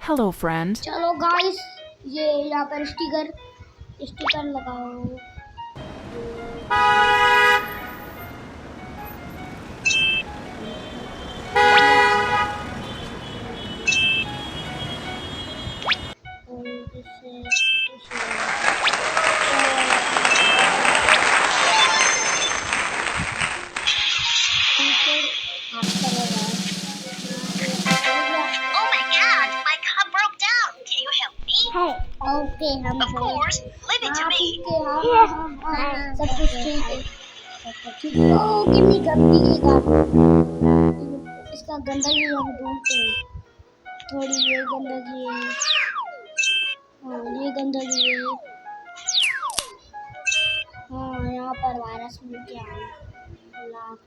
Hello, friend. चलो guys, ये यहाँ पर स्टिकर लगाओ। Oh my god, my car broke down. Can you help me? Okay हम Of course, leave it to me. सब कुछ ठीक है, ओ कितनी गंदी है गाड़ी, इसका गंदगी हम ढूंढते हैं। थोड़ी ये गंदगी है, हाँ ये गंदगी है, हाँ यहाँ पर वायरस मिल गया लाख